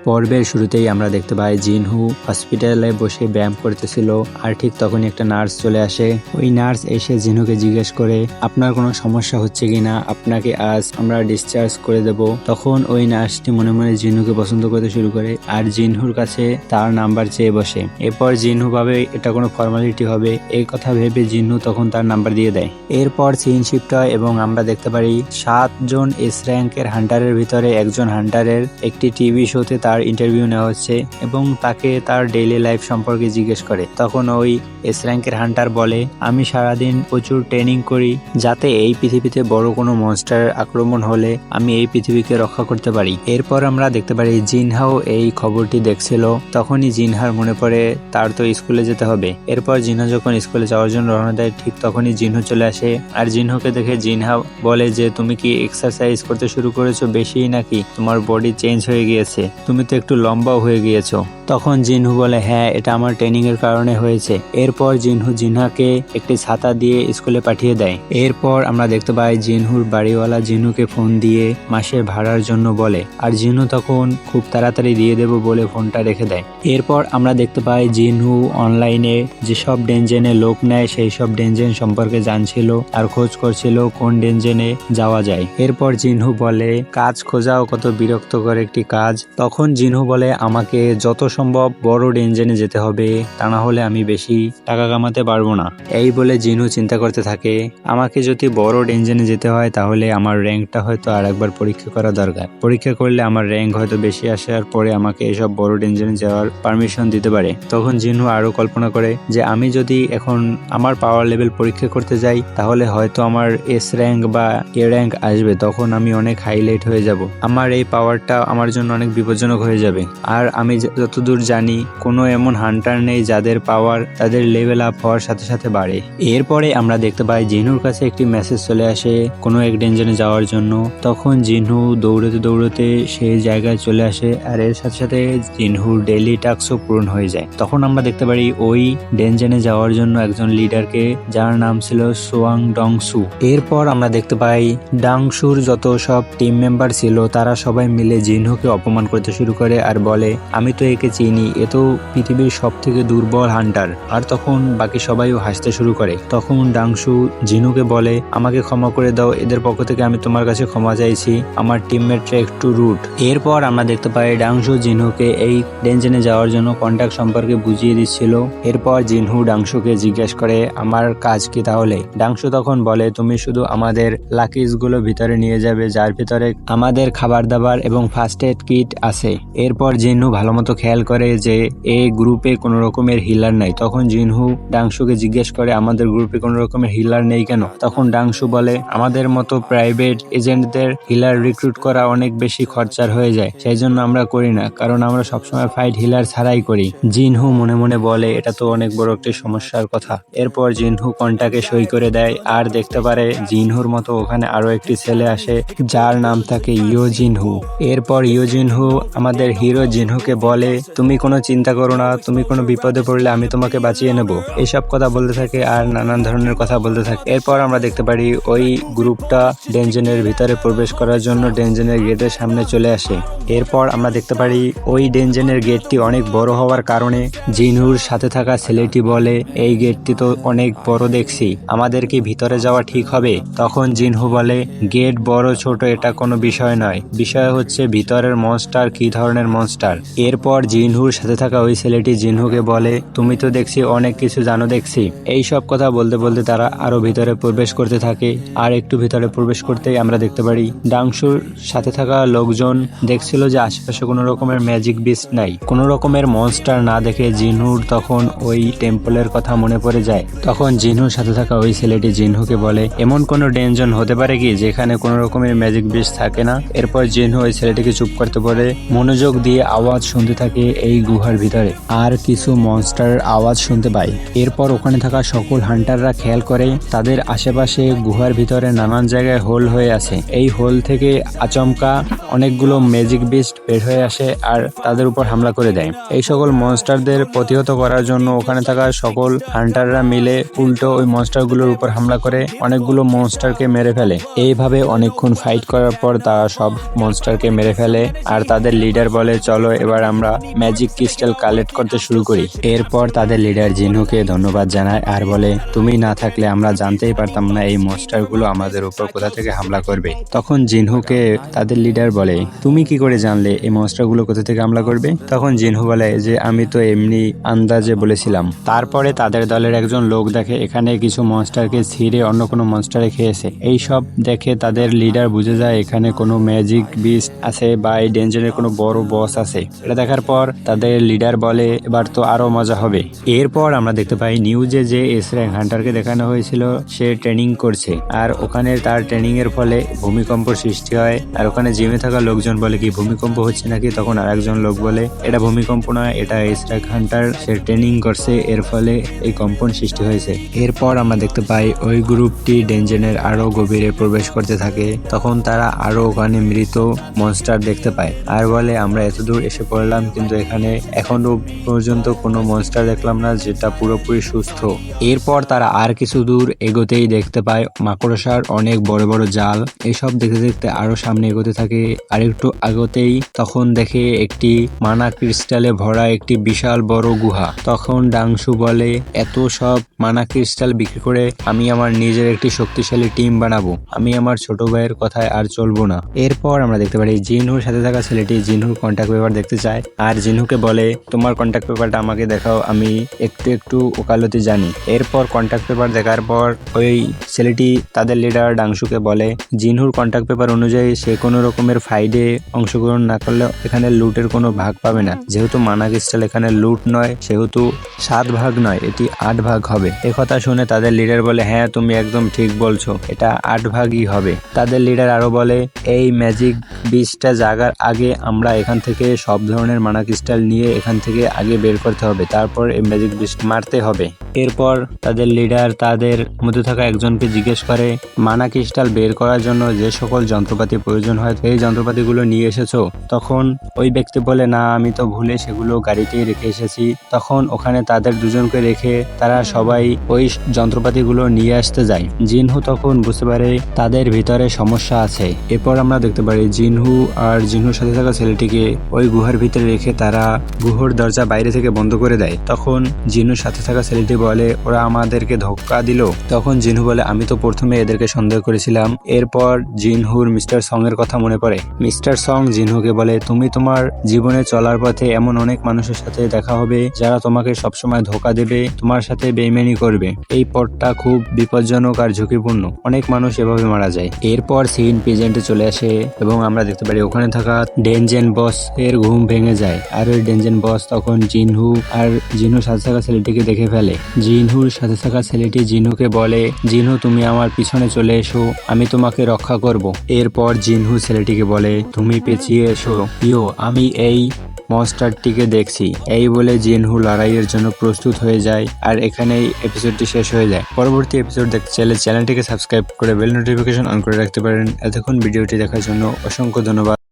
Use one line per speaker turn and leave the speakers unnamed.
পর্বের শুরুতেই আমরা দেখতে পাই জিনহু হসপিটালে বসে ব্যায়াম করতেছিল, আর ঠিক তখনই একটা নার্স চলে আসে। ওই নার্স এসে জিনহুকে জিজ্ঞেস করে আপনার কোনো সমস্যা হচ্ছে কিনা, আপনাকে আজ আমরা ডিসচার্জ করে দেব। তখন ওই নার্সটি মনে মনে জিনহুকে পছন্দ করতে শুরু করে আর জিনহুর কাছে তার নাম্বার চেয়ে বসে। এরপর জিনহু ভাবে এটা কোনো ফর্মালিটি হবে, এই কথা ভেবে জিনহু তখন তার নাম্বার দিয়ে দেয়। এরপর সিন শিফট হয় এবং আমরা দেখতে পারি 7 জন এস র্যাঙ্কের হান্টারের ভিতরে একজন হান্টারের একটি টিভি শোতে তার ইন্টারভিউ নেওয়া হচ্ছে এবং তাকে তার ডেইলি লাইফ সম্পর্কে জিজ্ঞেস করে। তখন ওই এস র্যাঙ্কের হান্টার বলে আমি সারাদিন প্রচুর ট্রেনিং করি যাতে এই পৃথিবীতে বড় কোনো মনস্টারের আক্রমণ হলে আমি এই পৃথিবীকে রক্ষা করতে পারি। এরপর আমরা দেখতে পারি জিনহাও এই খবরটি দেখছিল। তখনই জিনহার মনে পড়ে তার তো স্কুলে যেতে হবে। এরপর জিনহা যখন স্কুলে যাওয়ার জন্য রওনা দেয় ঠিক তখনই জিনহু চলে আসে আর জিনহুকে দেখে জিনহা বলে যে তুমি কি এক্সারসাইজ করতে শুরু করেছো বেশি, নাকি তোমার বডি চেঞ্জ হয়ে গিয়েছে, তুমি তো একটু লম্বাও হয়ে গিয়েছো। তখন জিনহু বলে হ্যাঁ, এটা আমার ট্রেনিং এর কারণে হয়েছে। এরপর জিনহু জিনহাকে একটি ছাতা দিয়ে স্কুলে পাঠিয়ে দেয়। এরপর আমরা দেখতে পাই জিনহুর বাড়িওয়ালা জিনহুকে ফোন দিয়ে মাসের ভাড়ার জন্য বলে আর জিনহু তখন খুব তাড়াতাড়ি দিয়ে দেব বলে ফোনটা রেখে দেয়। এরপর আমরা দেখতে পাই জিনহু অনলাইনে যেসব ডেনজেনে লোক নেয় সেই সব ডেনজেন সম্পর্কে জানছিল আর খোঁজ করছিল কোন ডেনজেনে যাওয়া যায়। এরপর জিনহু বলে কাজ খোঁজাও কত বিরক্তকর একটি কাজ। তখন জিনহু বলে আমাকে যত সম্ভব বড় ডেনজেনে যেতে হবে, তা না হলে আমি বেশি টাকা কামাতে পারবো না। এই বলে জিনহু চিন্তা করতে থাকে আমাকে যদি বড় ডেনজেনে যেতে হয় তাহলে আমার র্যাঙ্কটা হয়তো আর একবার পরীক্ষা করা দরকার। পরীক্ষা করলে আমার র্যাঙ্ক হয়তো বেশি আসার পরে আমাকে এসব বড় ডেনজেনে যাওয়ার পারমিশন দিতে পারে। তখন জিনহু আরো কল্পনা করে যে আমি যদি এখন আমার পাওয়ার লেভেল পরীক্ষা করতে যাই তাহলে হয়তো আমার এস র্যাঙ্ক বা এ র্যাঙ্ক আসবে, তখন আমি অনেক হাইলাইট হয়ে যাব। আমার এই পাওয়ারটা আমার জন্য অনেক বিপজ্জনক হয়ে যাবে। আর আমি যতদূর জানি কোনো এমন হান্টার নেই যাদের পাওয়ার তাদের লেভেল আপ হওয়ার সাথে সাথে বাড়ে। এরপরে আমরা দেখতে পাই জিনহুর কাছে একটি মেসেজ চলে আসে কোনো এক ডেনজনে যাওয়ার জন্য। তখন জিনহু দৌড়তে দৌড়তে সেই জায়গায় চলে আসে আর এর সাথে সাথে জিনহুর ডেইলি টাস্কও পূরণ হয়ে যায়। তখন আমরা দেখতে পারি ওই ডেনজনে যাওয়ার জন্য একজন লিডারকে, যার নাম ছিল সোয়াং ডংসু। এরপর আমরা দেখতে পাই ডাংশুর যত সব টিম মেম্বার ছিল তারা সবাই মিলে জিনহুকে অপমান করতে শুরু করে আর বলে আমি তো একে চিনি, এ তো পৃথিবীর সব থেকে দুর্বল হান্টার। আর তখন বাকি সবাইও হাসতে শুরু করে। তখন ডাংশু জিনুকে বলে আমাকে ক্ষমা করে দাও, এদের পক্ষ থেকে আমি তোমার কাছে ক্ষমা চাইছি, আমার টিমমেটরা একটু রুট। এরপর আমরা দেখতে পাই ডাংশু জিনহুকে এই ডেনজেনে যাওয়ার জন্য কন্ট্যাক্ট সম্পর্কে বুঝিয়ে দিচ্ছিল। এরপর জিনহু ডাংশুকে জিজ্ঞেস করে আমার কাজ কি তাহলে। ডাংশু তখন বলে তুমি শুধু আমাদের লাকিজ গুলো ভিতরে নিয়ে যাবে যার ভিতরে আমাদের খাবার দাবার এবং ফার্স্ট এড কিট আছে। এরপর জিনহু ভালো মতো খেয়াল করে যে এই গ্রুপে কোনো রকমের হিলার নাই। তখন জিনহু ডাংশুকে জিজ্ঞেস করে আমাদের গ্রুপে কোনো রকমের হিলার নেই কেন। তখন ডাংশু বলে আমাদের মতো প্রাইভেট এজেন্টদের হিলার রিক্রুট করা অনেক বেশি খরচার হয়ে যায়, সেই জন্য আমরা করি না, কারণ আমরা সবসময় ফাইট হিলার ছাড়াই করি। জিনহু মনে মনে বলে এটা তো অনেক বড় একটি সমস্যার কথা। এরপর জিনহু কন্টাকে সই করে দেয় আর দেখতে পারে জিনহুর মতো ওখানে আরো একটি ছেলে আসে যার নাম থাকে ইয়ো জিনহু। এরপর ইয়ো জিনহু আমাদের হিরো জিনহুকে বলে তুমি কোনো চিন্তা করো না, তুমি কোনো বিপদে পড়লে আমি তোমাকে বাঁচিয়ে নেব, এসব কথা বলতে থাকে আর নানান ধরনের কথা বলতে থাকে। এরপর আমরা দেখতে পারি ওই গ্রুপটা ডেনজেনের ভিতরে প্রবেশ করার জন্য ডেনজেনের গেটের সামনে চলে আসে। এরপর আমরা দেখতে পারি ওই ডেনজেনের গেটটি অনেক বড় হওয়ার কারণে জিনহুর সাথে থাকা ছেলেটি বলে এই গেটটি তো অনেক বড় দেখছি, আমাদের কি ভিতরে যাওয়া ঠিক হবে। তখন জিনহু বলে গেট বড় ছোট এটা কোনো বিষয় নয়, বিষয় হচ্ছে ভিতরের মনস্টার কি ধরনের মনস্টার। এরপর জিনহুর সাথে থাকা ওই ছেলেটি জিনহুকে বলে তুমি তো দেখছি অনেক কিছু জানো দেখছি। এই সব কথা বলতে বলতে তারা আরো ভিতরে প্রবেশ করতে থাকে। আর একটু ভিতরে প্রবেশ করতেই আমরা দেখতে পারি ডাংশুর সাথে থাকা লোকজন দেখছিল যে আশেপাশে কোনো রকমের ম্যাজিক বিস্ট নাই, কোনো রকমের মনস্টার না দেখে জিনহুর তখন ওই টেম্পলের কথা মনে পড়ে যায়। তখন জিনহুর সাথে থাকা ওই ছেলেটি জিনহুকে বলে এমন কোনো ডেনজন হতে পারে কি যেখানে কোনো রকমের ম্যাজিক বিস্ট থাকে না। এরপর জিনহু ওই ছেলেটিকে চুপ করতে বলে মনোযোগ দিয়ে আওয়াজ শুনতে থাকে এই গুহার ভিতরে আর কিছু মনস্টারের আওয়াজ শুনতে পায়। এরপর ওখানে থাকা সকল হান্টাররা খেয়াল করে তাদের আশেপাশে গুহার ভিতরে নানান জায়গায় হোল হয়ে আছে। এই হোল থেকে আচমকা অনেকগুলো ম্যাজিক বিস্ট বের হয়ে আসে আর তাদের উপর হামলা করে দেয়। এই সকল মনস্টারদের প্রতিহত করার জন্য ওখানে থাকা সকল হান্টাররা মিলে উল্টো ওই মনস্টারগুলোর উপর হামলা করে অনেকগুলো মনস্টারকে মেরে ফেলে। এইভাবে অনেকক্ষণ ফাইট করার পর তারা সব মনস্টারকে মেরে ফেলে আর তাদের লিডার বলে চলো এবার আমরা ম্যাজিক ক্রিস্টাল কালেক্ট করতে শুরু করি। এরপর তাদের লিডার জিনহুকে ধন্যবাদ জানায় আর বলে তুমি না থাকলে আমরা জানতেই পারতাম না এই মনস্টারগুলো আমাদের উপর কোথা থেকে হামলা করবে। তখন জিনহুকে তাদের লিডার বলে তুমি কি করে জানলে এই মনস্টারগুলো কোথা থেকে হামলা করবে? তখন জিনহু বলে যে আমি তো এমনি আন্দাজে বলেছিলাম। তারপরে তাদের দলের একজন লোক দেখে এখানে কিছু মনস্টারকে ছিঁড়ে অন্য কোনো মনস্টারে খেয়েছে। এই সব দেখে তাদের লিডার বুঝে যায় এখানে কোনো ম্যাজিক বিস্ট আছে বা এই ডেঞ্জারের কোনো বড় বস আছে। এটা দেখার পর তাদের লিডার বলে এবার তো আরো মজা হবে। এরপর আমরা দেখতে পাই নিউজে যে এস র্যাঙ্ক হান্টারকে দেখানো হয়েছিল সে ট্রেনিং করছে আর ওখানে তার ট্রেনিং এর ফলে ভূমিকম্প সৃষ্টি হয়। আর ওখানে জিমে থাকা লোকজন বলে কি ভূমিকম্প হচ্ছে নাকি? তখন আরেকজন লোক বলে এটা ভূমিকম্প নয়, এটা এস র্যাঙ্ক হান্টার, সে ট্রেনিং করছে এর ফলে এই কম্পন সৃষ্টি হয়েছে। এরপর আমরা দেখতে পাই ওই গ্রুপটি ডেঞ্জনের আরো গভীরে প্রবেশ করতে থাকে। তখন তারা আরো ওখানে মৃত মনস্টার দেখতে পায় আর বলে আমরা এতদূর এসে পড়লাম কিন্তু এখানে এখনো পর্যন্ত কোনো মনস্টার দেখলাম না যেটা পুরোপুরি সুস্থ। এরপর তারা আর কিছু দূর এগোতেই দেখতে পায় মাকড়সার অনেক বড় বড় জাল। এইসব দেখতে দেখতে আরো সামনে এগোতে থাকে। আর একটু আগোতেই তখন দেখে একটি মানা ক্রিস্টালে ভরা একটি বিশাল বড় গুহা। তখন ডাংশু বলে এত সব মানা ক্রিস্টাল বিক্রি করে আমি আমার নিজের একটি শক্তিশালী টিম বানাবো, আমি আমার ছোট ভাইয়ের কথায় আর চলবো না। এরপর আমরা দেখতে পারি জিনহুর সাথে থাকা ছেলেটি জিনহুর কন্ট্যাক্ট পেপার দেখতে চায় আর জিনহুকে বলে তোমার কন্ট্যাক্ট পেপারটা আমাকে দেখাও, আমি একটু একটু ওকালতি জানি। এরপর কন্ট্যাক্ট পেপার দেখার পর ওই ছেলেটি তাদের লিডার ডাংশুকে বলে জিনহুর কন্ট্যাক্ট পেপার অনুযায়ী সে কোনো রকমের ফাইডে অংশগ্রহণ না করলে এখানে লুটের কোনো ভাগ পাবে না। যেহেতু মানা ক্রিস্টাল এখানে লুট নয় সেহেতু 7 ভাগ নয় এটি 8 ভাগ হবে। একথা শুনে তাদের লিডার বলে হ্যাঁ তুমি একদম ঠিক বলছো, এটা 8 ভাগই হবে। তাদের লিডার আরো বলে এই ম্যাজিক বিচটা জাগার আগে আমরা এখান থেকে সব ধরনের মানা ক্রিস্টাল নিয়ে এখান থেকে আগে বের করতে হবে, তারপর এই ম্যাজিক বিচ মারতে হবে। এরপর তাদের লিডার তাদের মধ্যে থাকা একজনকে জিজ্ঞেস করে মানা ক্রিস্টাল বের করার জন্য যে সকল যন্ত্রপাতি প্রয়োজন হয় এই যন্ত্রপাতিগুলো নিয়ে এসেছো? তখন ওই ব্যক্তি বলে না আমি তো ভুলে সেগুলো গাড়িতেই রেখে এসেছি। তখন ওখানে তাদের দুজনকে রেখে তারা সবাই ওই যন্ত্রপাতিগুলো নিয়ে আসতে যায়। জিনহু তখন বুঝতে পারে তাদের ভিতরে সমস্যা আছে। এরপর আমরা দেখতে পারি জিনহু আর জিনহুর সাথে থাকা ছেলেটিকে ওই গুহার ভিতরে রেখে তারা গুহার দরজা বাইরে থেকে বন্ধ করে দেয়। তখন জিনহুর সাথে থাকা ছেলেটি বলে ওরা আমাদেরকে ধোক্কা দিল। তখন জিনহু বলে আমি তো প্রথমে এদেরকে সন্দেহ করেছিলাম। এরপর জিনহুর মিস্টার সং এর কথা মনে পড়ে। মিস্টার সং জিনহুকে বলে তুমি তোমার জীবনে চলার পথে এমন অনেক মানুষের সাথে দেখা হবে যারা তোমাকে সবসময় ধোকা দেবে, তোমার সাথে বেইমানি করবে। এই পথটা খুব বিপজ্জনক আর ঝুঁকিপূর্ণ, অনেক মানুষ এভাবে মারা যায়। এরপর সিন প্রেজেন্টে চলে আসে এবং আমরা দেখতে পারি ওখানে থাকা ডেনজেন বস এর ঘুম ভেঙে যায় আর ওই ডেনজেন বস তখন জিনহু আর জিনহুর সাথে থাকা ছেলেটিকে দেখে ফেলে। জিনহুর সাথে থাকা ছেলেটি জিনহুকে বলে জিনহু তুমি আমার পিছনে চলে এসো, আমি তোমাকে রক্ষা করব। এরপর জিনহু ছেলেটিকে বলে তুমি পেছিয়ে এসো ইয়ো, আমি এই মনস্টারটিকে দেখছি। এই বলে জিনহু লড়াইয়ের জন্য প্রস্তুত হয়ে যায় আর এখানেই এপিসোডটি শেষ হয়ে যায়। পরবর্তী এপিসোড দেখতে চাইলে চ্যানেলটিকে সাবস্ক্রাইব করে বেল নোটিফিকেশন অন করে রাখতে পারেন। এতক্ষণ ভিডিওটি দেখার জন্য অসংখ্য ধন্যবাদ।